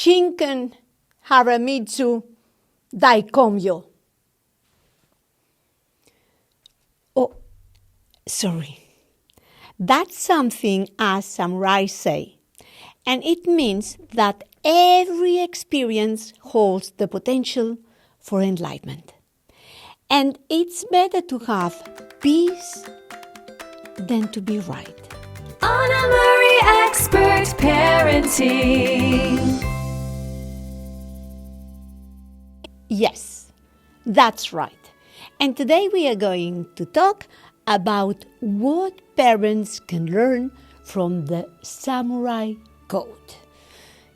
Shinken haramitsu daikomyo. Oh, sorry. That's something us samurais say, and it means that every experience holds the potential for enlightenment. And it's better to have peace than to be right. Anna Marie Expert Parenting. Yes, that's right. And today we are going to talk about what parents can learn from the Samurai Code.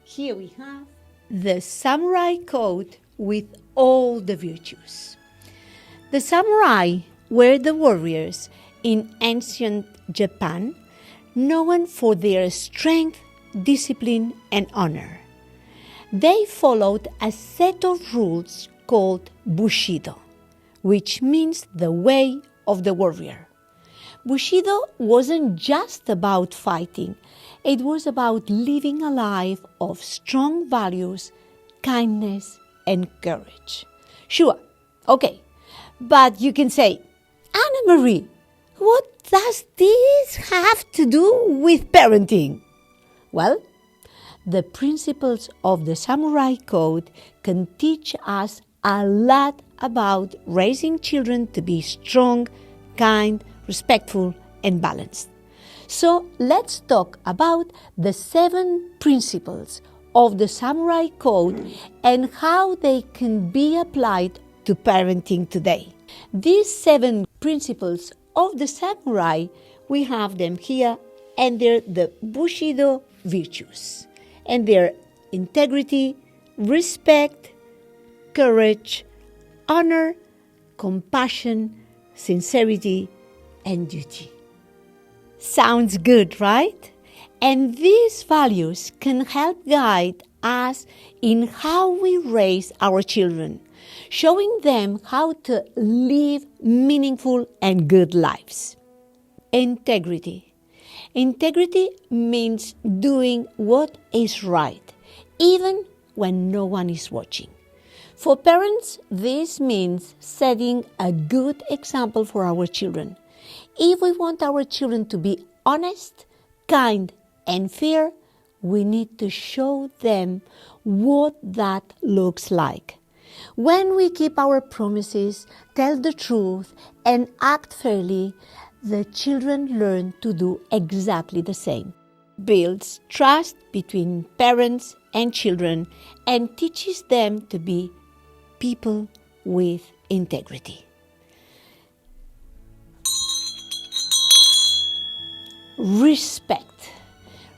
Here we have the Samurai Code with all the virtues. The samurai were the warriors in ancient Japan, known for their strength, discipline, and honor. They followed a set of rules called Bushido, which means the way of the warrior. Bushido wasn't just about fighting, it was about living a life of strong values, kindness, and courage. Sure, okay, but you can say, Anna Marie, what does this have to do with parenting? Well, the principles of the Samurai Code can teach us a lot about raising children to be strong, kind, respectful, and balanced. So let's talk about the 7 principles of the Samurai Code and how they can be applied to parenting today. These 7 principles of the samurai, we have them here, and they're the Bushido virtues. And they're integrity, respect, courage, honor, compassion, sincerity, and duty. Sounds good, right? And these values can help guide us in how we raise our children, showing them how to live meaningful and good lives. Integrity. Integrity means doing what is right, even when no one is watching. For parents, this means setting a good example for our children. If we want our children to be honest, kind, and fair, we need to show them what that looks like. When we keep our promises, tell the truth, and act fairly, the children learn to do exactly the same. Builds trust between parents and children and teaches them to be people with integrity. Respect.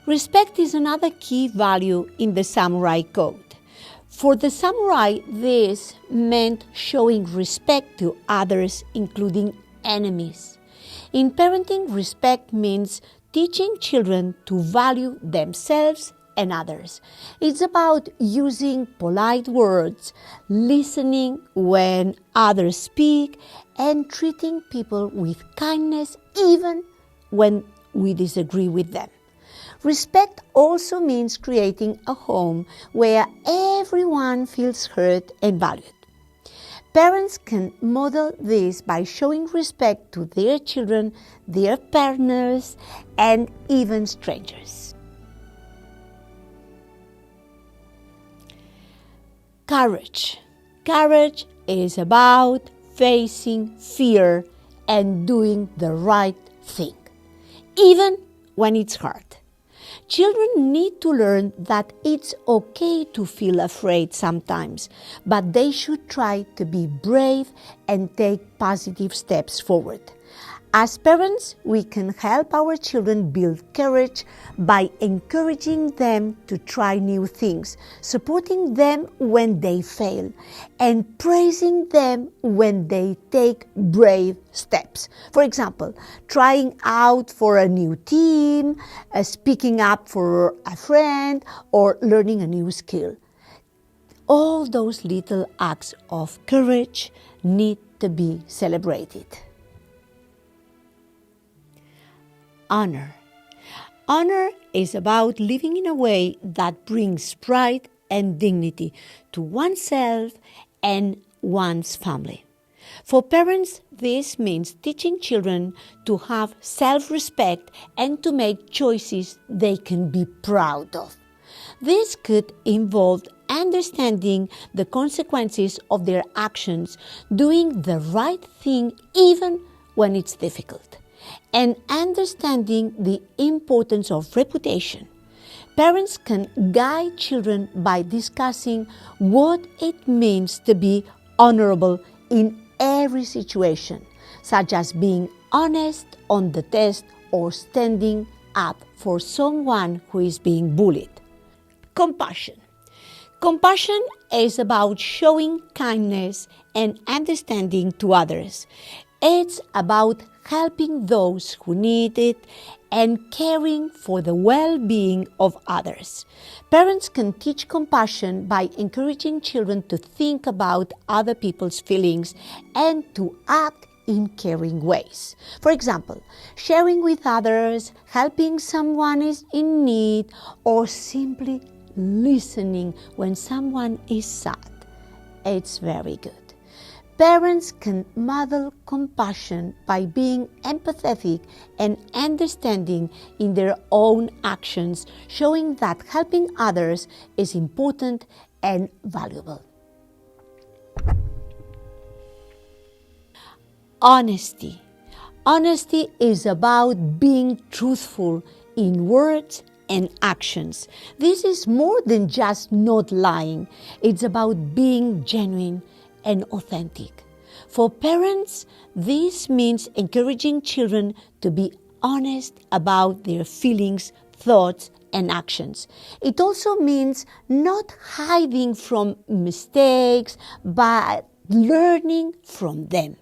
Respect is another key value in the Samurai Code. For the samurai, this meant showing respect to others, including enemies. In parenting, respect means teaching children to value themselves and others. It's about using polite words, listening when others speak, and treating people with kindness even when we disagree with them. Respect also means creating a home where everyone feels heard and valued. Parents can model this by showing respect to their children, their partners, and even strangers. Courage. Courage is about facing fear and doing the right thing, even when it's hard. Children need to learn that it's okay to feel afraid sometimes, but they should try to be brave and take positive steps forward. As parents, we can help our children build courage by encouraging them to try new things, supporting them when they fail, and praising them when they take brave steps. For example, trying out for a new team, speaking up for a friend, or learning a new skill. All those little acts of courage need to be celebrated. Honor. Honor is about living in a way that brings pride and dignity to oneself and one's family. For parents, this means teaching children to have self-respect and to make choices they can be proud of. This could involve understanding the consequences of their actions, doing the right thing even when it's difficult, and understanding the importance of reputation. Parents can guide children by discussing what it means to be honorable in every situation, such as being honest on the test or standing up for someone who is being bullied. Compassion. Compassion is about showing kindness and understanding to others. It's about helping those who need it and caring for the well-being of others. Parents can teach compassion by encouraging children to think about other people's feelings and to act in caring ways. For example, sharing with others, helping someone is in need, or simply listening when someone is sad. It's very good. Parents can model compassion by being empathetic and understanding in their own actions, showing that helping others is important and valuable. Honesty. Honesty is about being truthful in words and actions. This is more than just not lying. It's about being genuine and authentic. For parents, this means encouraging children to be honest about their feelings, thoughts, and actions. It also means not hiding from mistakes, but learning from them.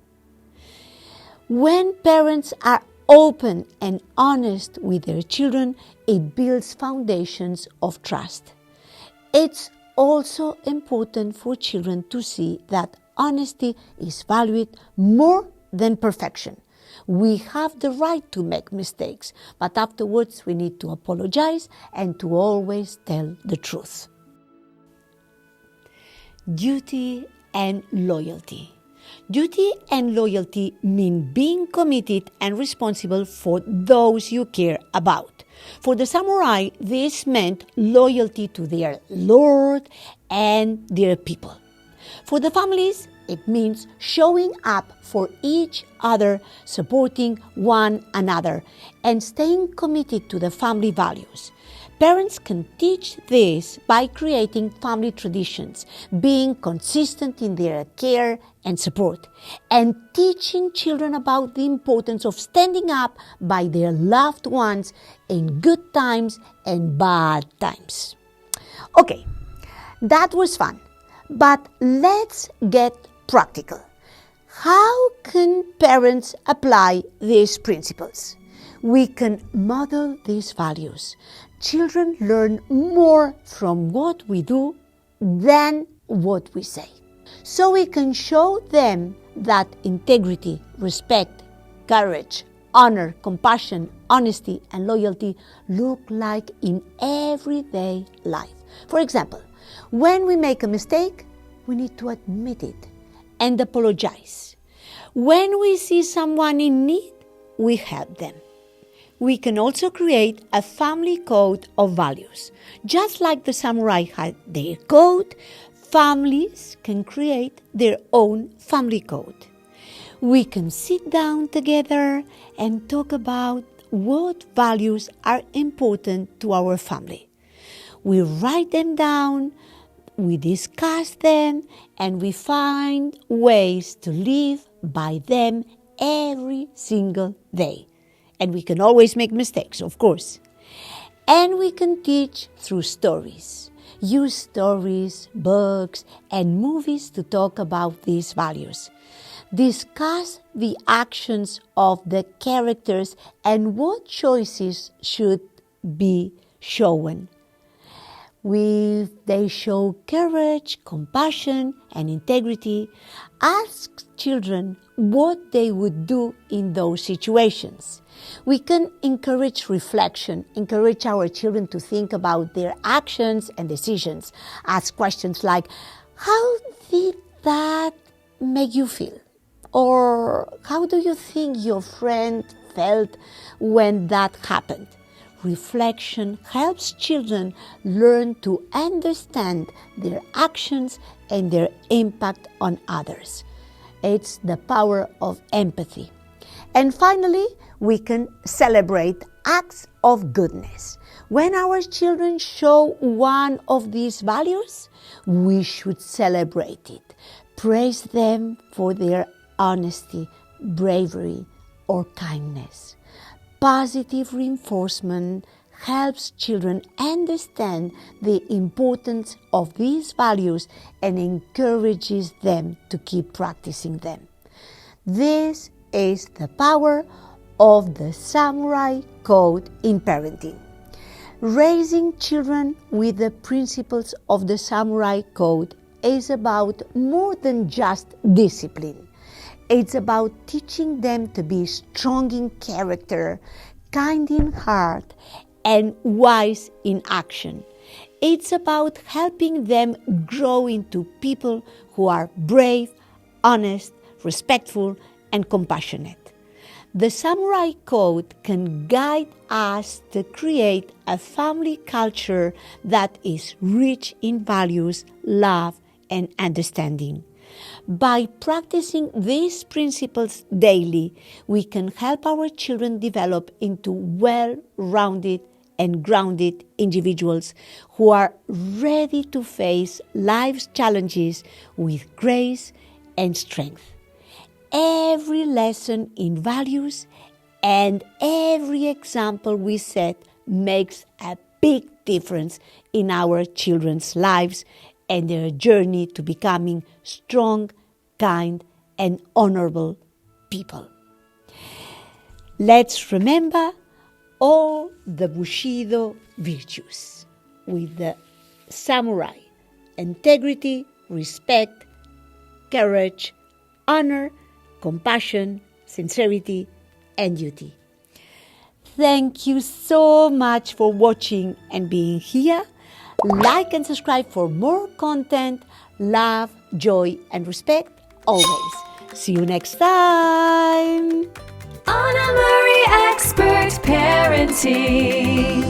When parents are open and honest with their children, it builds foundations of trust. It's also important for children to see that honesty is valued more than perfection. We have the right to make mistakes, but afterwards we need to apologize and to always tell the truth. Duty and loyalty. Duty and loyalty mean being committed and responsible for those you care about. For the samurai, this meant loyalty to their lord and their people. For the families, it means showing up for each other, supporting one another, and staying committed to the family values. Parents can teach this by creating family traditions, being consistent in their care and support, and teaching children about the importance of standing up by their loved ones in good times and bad times. Okay, that was fun, but let's get practical. How can parents apply these principles? We can model these values. Children learn more from what we do than what we say. So we can show them that integrity, respect, courage, honor, compassion, honesty, and loyalty look like in everyday life. For example, when we make a mistake, we need to admit it and apologize. When we see someone in need, we help them. We can also create a family code of values. Just like the samurai had their code, families can create their own family code. We can sit down together and talk about what values are important to our family. We write them down, we discuss them, and we find ways to live by them every single day. And we can always make mistakes, of course. And we can teach through stories. Use stories, books, and movies to talk about these values. Discuss the actions of the characters and what choices should be shown. They show courage, compassion, and integrity. Ask children what they would do in those situations. We can encourage reflection, encourage our children to think about their actions and decisions. Ask questions like, how did that make you feel? Or how do you think your friend felt when that happened? Reflection helps children learn to understand their actions and their impact on others. It's the power of empathy. And finally, we can celebrate acts of goodness. When our children show one of these values, we should celebrate it. Praise them for their honesty, bravery, or kindness. Positive reinforcement helps children understand the importance of these values and encourages them to keep practicing them. This is the power of the Samurai Code in parenting. Raising children with the principles of the Samurai Code is about more than just discipline. It's about teaching them to be strong in character, kind in heart, and wise in action. It's about helping them grow into people who are brave, honest, respectful, and compassionate. The Samurai Code can guide us to create a family culture that is rich in values, love, and understanding. By practicing these principles daily, we can help our children develop into well-rounded and grounded individuals who are ready to face life's challenges with grace and strength. Every lesson in values and every example we set makes a big difference in our children's lives and their journey to becoming strong, kind, and honorable people. Let's remember all the Bushido virtues with the samurai: integrity, respect, courage, honor, compassion, sincerity, and duty. Thank you so much for watching and being here. Like and subscribe for more content. Love, joy, and respect always. See you next time. Anna Marie Expert Parenting.